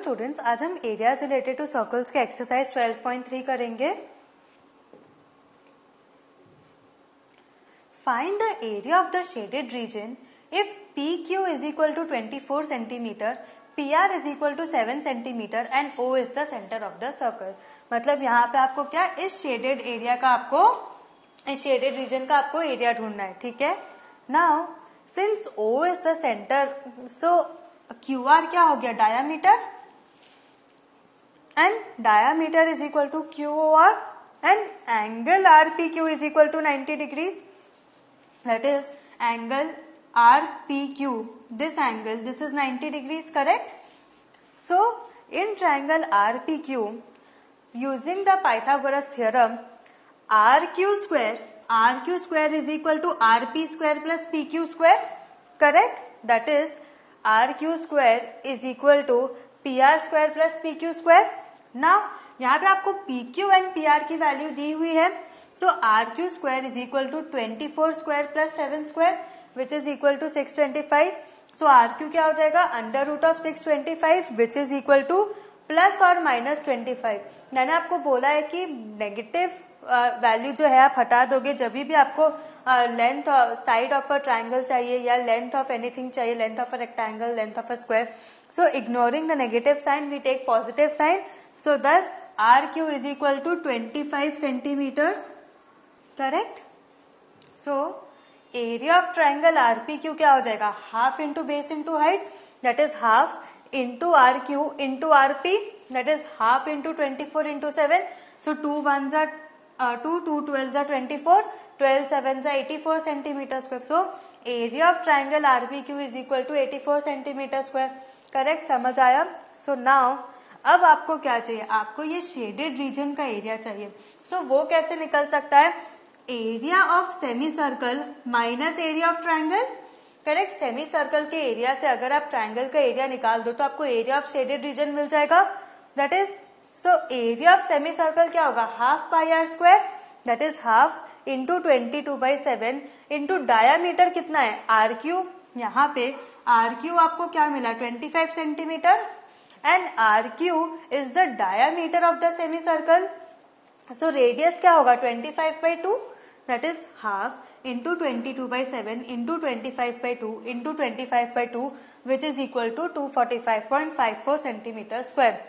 Students, आज हम areas related to circles के एक्सरसाइज 12.3 करेंगे। Find the area of the shaded region if PQ is equal to 24 centimetre, PR is equal to 7 centimetre and O is the centre of the circle. मतलब यहाँ पे आपको क्या, इस shaded area का इस शेडेड रीजन का आपको एरिया ढूंढना है, ठीक है। Now since O is the centre, so QR क्या हो गया, diameter, and diameter is equal to QOR and angle RPQ is equal to 90 degrees, that is angle RPQ, this angle, this is 90 degrees, correct? So in triangle RPQ, using the Pythagoras theorem, RQ square is equal to RP square plus PQ square, correct? That is RQ square is equal to PR square plus PQ square. Now यहाँ पे आपको PQ and PR की value दी हुई है, so RQ square is equal to 24 square plus 7 square which is equal to 625. So RQ क्या हो जाएगा, under root of 625 which is equal to plus और माइनस 25. मैंने आपको बोला है कि नेगेटिव वैल्यू जो है आप हटा दोगे जब भी आपको length side of a triangle चाहिए या लेंथ ऑफ एनीथिंग चाहिए, length of a rectangle, length of a square. So ignoring the negative sign we take positive sign. So this RQ is equal to 25 centimetres, correct. So area of triangle RPQ क्या हो जाएगा, half into base into height, that is half into RQ into RP, that is half into 24 into 7. So 2 1s are 2, 2 12s are 24, 12 7s are 84 centimetre square. So area of triangle RPQ is equal to 84 centimetre square, correct. समझ आया. So now अब आपको क्या चाहिए, आपको ये shaded region का area चाहिए. सो वो कैसे निकल सकता है, area of semi circle minus area of triangle, correct. Semi circle के एरिया से अगर आप ट्राइंगल का एरिया निकाल दो तो आपको एरिया ऑफ शेडेड रीजन मिल जाएगा. That is, so area of semi circle क्या होगा, half pi are square, that is half into 22/7 into diameter कितना है RQ. यहाँ पे RQ आपको क्या मिला, 25 centimetre, and RQ is the diameter of the semi circle. So radius क्या होगा, 25/2, that is half into 22/7 into 25/2 into 25/2 which is equal to 245.54 centimetre square.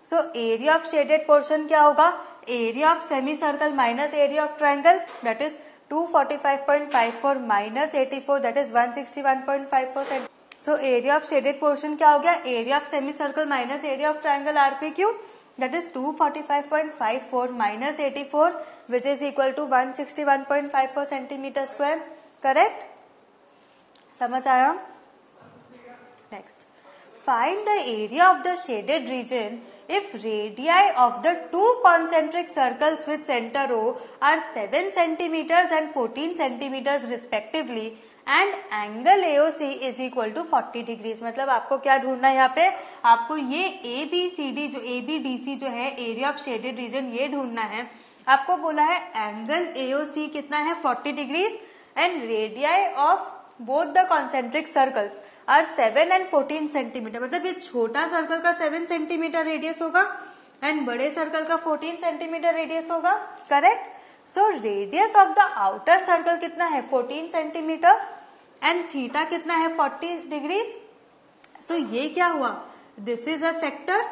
So area of shaded portion क्या होगा, area of semi circle minus area of triangle, that is 245.54 minus 84, that is 161.54 centimetre. So area of shaded portion क्या हो गया, area of semi circle minus area of triangle RPQ, that is 245.54 minus 84 which is equal to 161.54 centimeter square, correct. समझ आया. Next, find the area of the shaded region if radii of the two concentric circles with center O are 7 centimeters and 14 centimeters respectively and angle AOC is equal to 40 degrees. मतलब आपको क्या ढूंढना है यहाँ पे, आपको ये ABCD जो ABDC जो है एरिया ऑफ शेडेड रीजन ये ढूंढना है. आपको बोला है एंगल AOC कितना है, 40 degrees, and radii of both the concentric circles are 7 and 14 centimetre. मतलब ये छोटा सर्कल का 7 सेंटीमीटर रेडियस होगा एंड बड़े सर्कल का 14 सेंटीमीटर रेडियस होगा, correct. So radius of the outer circle कितना है, 14 सेंटीमीटर, एंड थीटा कितना है, 40 डिग्रीज. सो ये क्या हुआ, this is a sector,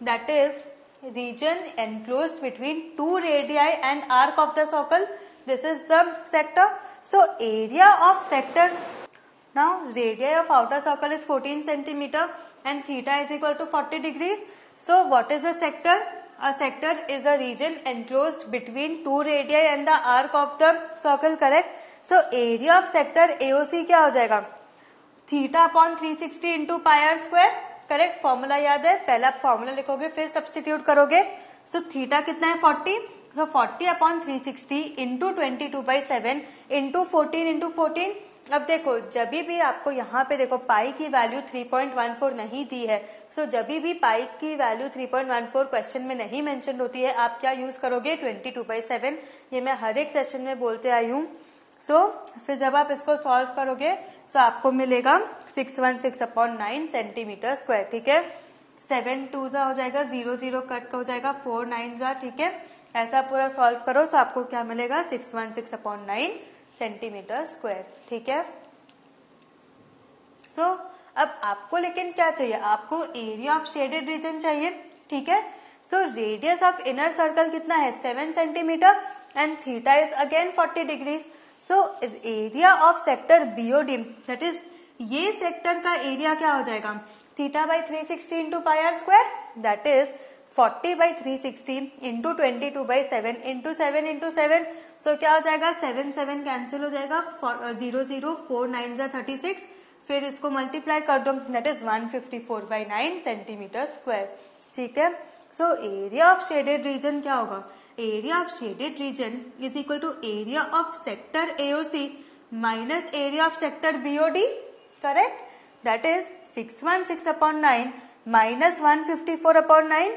that is region enclosed between two radii and arc of the circle, this is the sector. So area of sector, now radii of outer circle is 14 centimetre and theta is equal to 40 degrees. So what is a sector, a sector is a region enclosed between two radii and the arc of the circle, correct. So area of sector AOC क्या हो जाएगा, theta upon 360 into pi are square, correct. Formula याद है, पहले आप formula लिखोगे फिर substitute करोगे. सो थीटा कितना है, 40, सो 40 अपॉन 360 इंटू 22/7 इंटू 14 इंटू 14. अब देखो जब भी आपको यहाँ पे देखो पाई की वैल्यू 3.14 नहीं दी है, सो जब भी पाई की वैल्यू 3.14 क्वेश्चन में नहीं मेंशन होती है, आप क्या यूज करोगे, 22/7. ये मैं हर एक सेशन में बोलते आई हूँ. सो फिर जब आप इसको सॉल्व करोगे सो आपको मिलेगा 616/9 सेंटीमीटर स्क्वायर, ठीक है. 7 2 जा हो जाएगा, 0 0 कट हो जाएगा, 4 9 जा, ठीक है। ऐसा पूरा सॉल्व करो तो आपको क्या मिलेगा, 616/9 सेंटीमीटर स्क्वायर, ठीक है। सो अब आपको लेकिन क्या चाहिए, आपको एरिया ऑफ शेडेड रीजन चाहिए, ठीक है। So radius of inner circle कितना है, 7 centimetre and theta is again 40 degrees. So area of sector BOD, that is ये सेक्टर का एरिया क्या हो जाएगा, theta by 360 into pi are square, that is 40/360 into 22/7 into 7 into 7। So क्या हो जाएगा, 7 7 कैंसिल हो जाएगा, 0 0 4 9 जा 36, फिर इसको मल्टीप्लाई कर दो, दैट इज 154/9 सेंटीमीटर स्क्वायर, ठीक है। So area of shaded region क्या होगा, area of shaded region is equal to area of sector AOC minus area of sector BOD, correct, that is 616/9 minus 154/9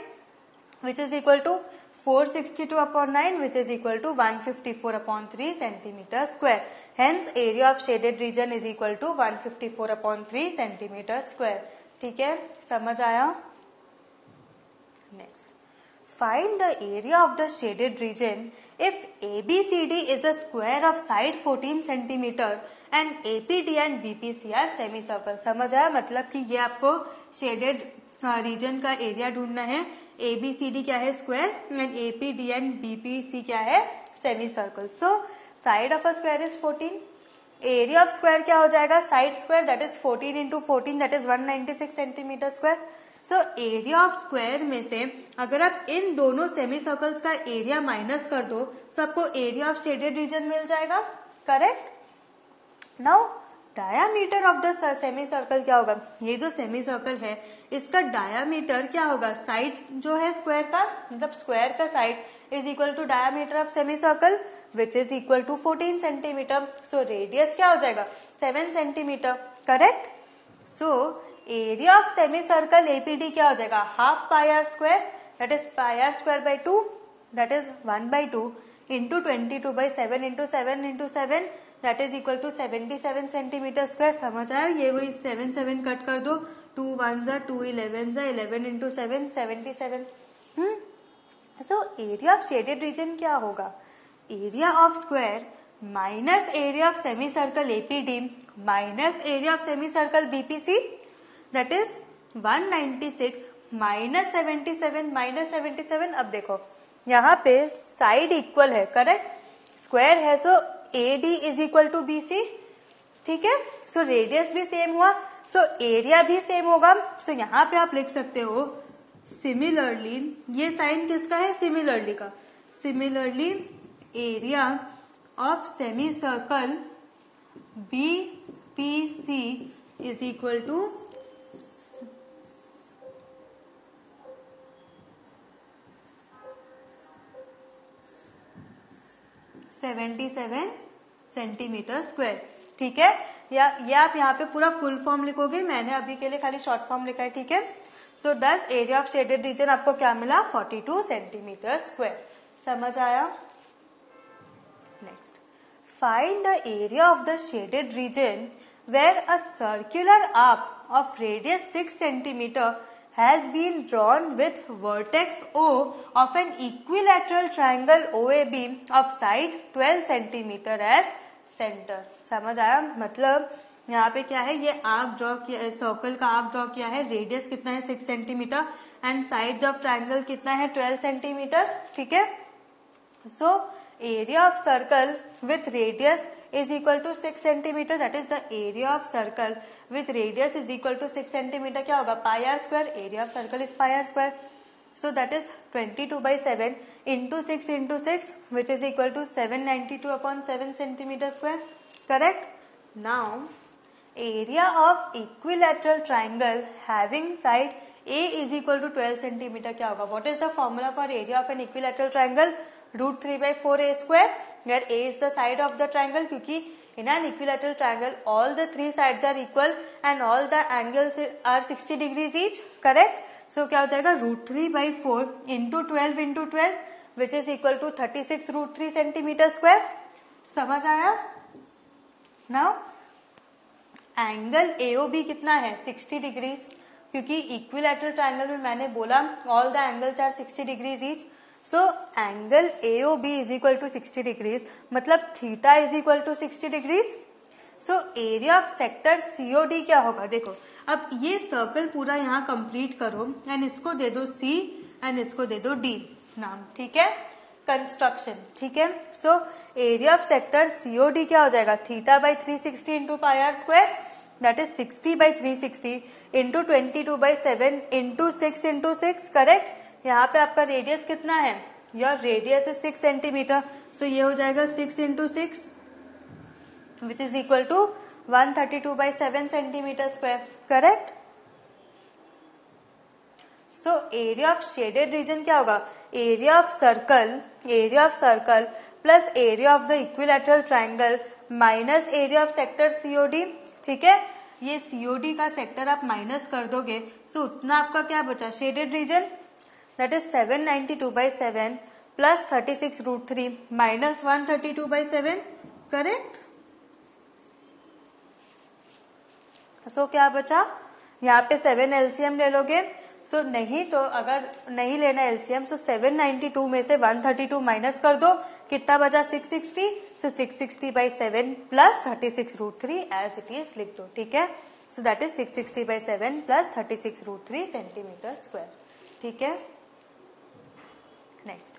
which is equal to 462/9 which is equal to 154/3 centimeter square. Hence area of shaded region is equal to 154/3 centimeter square. ठीक है, समझ आया। Next, find the area of the shaded region if ABCD is a square of side 14 centimeter and APD and BPC are semicircle. समझ आया, मतलब कि ये आपको शेडेड रीजन का एरिया ढूंढना है, ABCD क्या है square and APD and BPC क्या है semi circle. So side of a square is 14, area of square क्या हो जाएगा, side square that is 14 into 14 that is 196 centimetre square. So area of square में से अगर आप इन दोनों सेमी सर्कल्स का एरिया माइनस कर दो तो आपको एरिया ऑफ शेडेड रीजन मिल जाएगा, correct. Now diameter of the semi circle क्या होगा, ये जो सेमी सर्कल है इसका डायामीटर क्या होगा, साइड जो है स्क्वायर का, मतलब स्क्वायर का side is equal to diameter of semi circle which is equal to 14 centimetre. So radius क्या हो जाएगा, 7 centimetre, correct. So area of semi circle APD क्या हो जाएगा, half pi are square that is pi are square by 2 that is 1/2 into 22/7 into 7 into 7 that is equal to 77 centimetre square. समझ आया, ये वही 7 7 कट कर दो, 2 1 जा 2 11 जा 11 into 7 77। So area of shaded region क्या होगा, area of square minus area of semi circle APD minus area of semi circle BPC that is 196 minus 77 minus 77। अब देखो यहाँ पे साइड इक्वल है, करेक्ट, स्क्वायर है, so AD is equal to BC, ठीक है। सो रेडियस भी same हुआ, सो एरिया भी सेम होगा। सो यहाँ पे आप लिख सकते हो सिमिलरली, ये साइन किसका है, सिमिलरली का, similarly area of semi circle BPC is equal to 77 centimetre square, ठीक है। या ये आप यहाँ पे पूरा फुल फॉर्म लिखोगे, मैंने अभी के लिए खाली शॉर्ट फॉर्म लिखा है, ठीक है। सो दस एरिया ऑफ शेडेड रीजन आपको क्या मिला, 42 सेंटीमीटर स्क्वायर, समझ आया। Next, find the area of the shaded region where a circular arc of radius 6 centimetre has been drawn with vertex O of an equilateral triangle OAB of side 12 centimeter as center। समझ आया, मतलब यहाँ पे क्या है, ये arc draw किया, circle का आर्क ड्रॉ किया है, रेडियस कितना है 6 centimetre and sides of triangle कितना है 12 सेंटीमीटर, ठीक है। So area of circle with radius is equal to 6 centimeter, that is the area of circle with radius is equal to 6 centimeter, क्या होगा, pi r square, area of circle is pi r square, so that is 22/7 into 6 into 6 which is equal to 792/7 centimeter square, correct। Now area of equilateral triangle having side A is equal to 12 centimeter क्या होगा, what is the formula for area of an equilateral triangle, √3/4a square, where a is the side of the triangle, क्योंकि in an equilateral triangle all the three sides are equal and all the angles are 60 degrees each, correct। so क्या हो जाएगा, √3/4 into 12 into 12 which is equal to 36√3 centimetre square, समझ आया। Now angle AOB कितना है, 60 degrees, क्योंकि equilateral triangle में मैंने बोला all the angles are 60 degrees each. So angle AOB is equal to 60 degrees, मतलब theta is equal to 60 degrees. So area of sector COD क्या होगा? देखो अब ये सर्कल पूरा यहाँ कंप्लीट करो एंड इसको दे दो C एंड इसको दे दो D नाम, ठीक है, कंस्ट्रक्शन, ठीक है. So area of sector COD क्या हो जाएगा? Theta by 360 into pi are square, that is 60 by 360 into 22/7 into 6 correct. यहाँ पे आपका रेडियस कितना है? Your radius is 6 centimetre. So ये हो जाएगा 6 into 6 which is equal to 132/7 centimetre square, correct. So area of shaded region क्या होगा? Area of circle plus area of the equilateral triangle minus area of sector COD, ठीक है. ये COD का sector आप माइनस कर दोगे, सो उतना आपका क्या बचा? Shaded region, that is 792/7 plus 36√3 minus 132/7, correct. So क्या बचा? यहाँ पे 7 LCM ले लोगे. सो नहीं तो अगर नहीं लेना LCM, सो 792 में से 132 माइनस कर दो, कितना बचा? 660. सो 660/7 प्लस 36√3 एज इट इज लिख दो, ठीक है. So that is 660/7 plus 36√3 centimetre square, ठीक है. Next,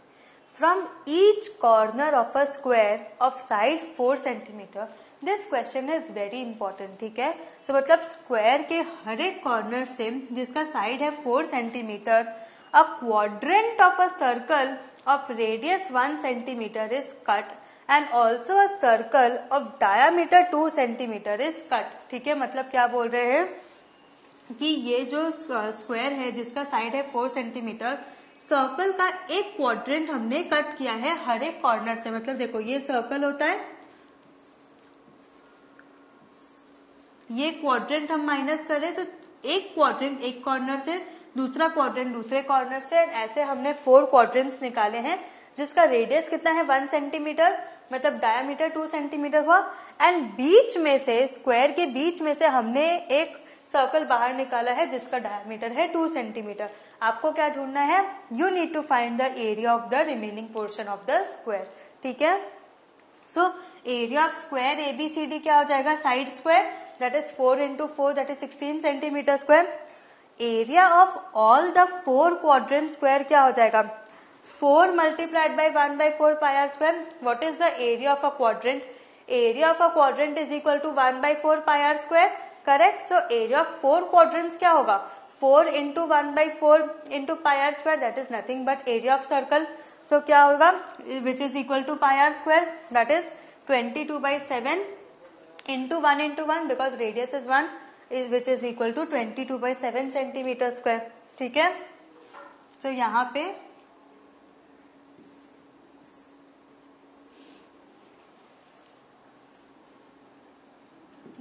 from each corner of a square of side 4 centimetre, this question is very important, ठीक है. सो मतलब स्क्वायर के हर एक कॉर्नर से जिसका साइड है 4 centimetre, a quadrant of a circle of radius 1 centimetre is cut and also a circle of diameter 2 centimetre is cut, ठीक है. मतलब क्या बोल रहे हैं कि ये जो स्क्वायर है जिसका साइड है 4 सेंटीमीटर, सर्कल का एक क्वाड्रेंट हमने कट किया है हर एक कॉर्नर से. मतलब देखो ये सर्कल होता है, ये क्वाड्रेंट हम माइनस कर रहे हैं, तो एक क्वाड्रेंट एक कॉर्नर से, दूसरा क्वाड्रेंट दूसरे कॉर्नर से, ऐसे हमने 4 क्वाड्रेंट्स निकाले हैं जिसका रेडियस कितना है? 1 सेंटीमीटर, मतलब डायामीटर 2 सेंटीमीटर हुआ. एंड बीच में से, स्क्वायर के बीच में से हमने एक सर्कल बाहर निकाला है जिसका डायमीटर है 2 सेंटीमीटर. आपको क्या ढूंढना है? You need to find the area of the remaining portion of the square, ठीक है. So area of square ABCD क्या हो जाएगा? Side square, that is 4 into 4, that is 16 centimetre square. Area of all the 4 quadrant square क्या हो जाएगा? 4 multiplied by 1/4 pi are square. What is the area of a quadrant? Area of a quadrant is equal to 1/4 pi are square, correct. So area of 4 quadrants क्या होगा? 4 into 1/4 into pi are square, that is nothing but area of circle. So क्या होगा? Which is equal to pi are square, that is 22/7 into 1 because radius is 1, which is equal to 22/7 centimetre square, ठीक है. सो यहाँ पे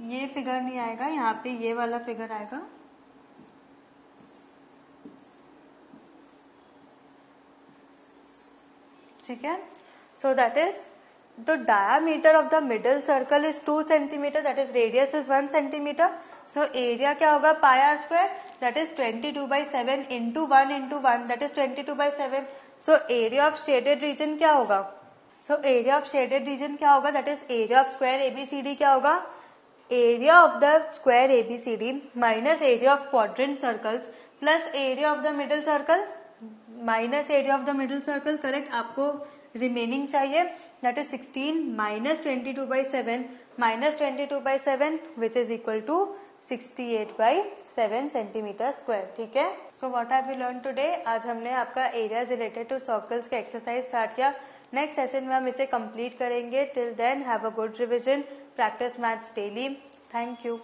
ये figure नहीं आएगा, यहाँ पे ये वाला फिगर आएगा. ठीक है. So that is the diameter of the middle circle is 2 centimeter, that is radius is 1 centimeter. So area क्या होगा? pi r square, that is 22/7 into 1 that is 22/7. So area of shaded region क्या होगा? So area of shaded region क्या होगा? That is area of square ABCD क्या होगा? Area of the square ABCD minus area of quadrant circles plus area of the middle circle minus area of the middle circle, correct. आपको remaining चाहिए, that is 16 minus 22/7 minus 22/7 which is equal to 68/7 centimetre square, ठीक है. So what have we learn today? आज हमने आपका areas related to circles का exercise start किया. Next session में हम इसे कंप्लीट करेंगे. Till then have a good revision, practice maths daily. Thank you.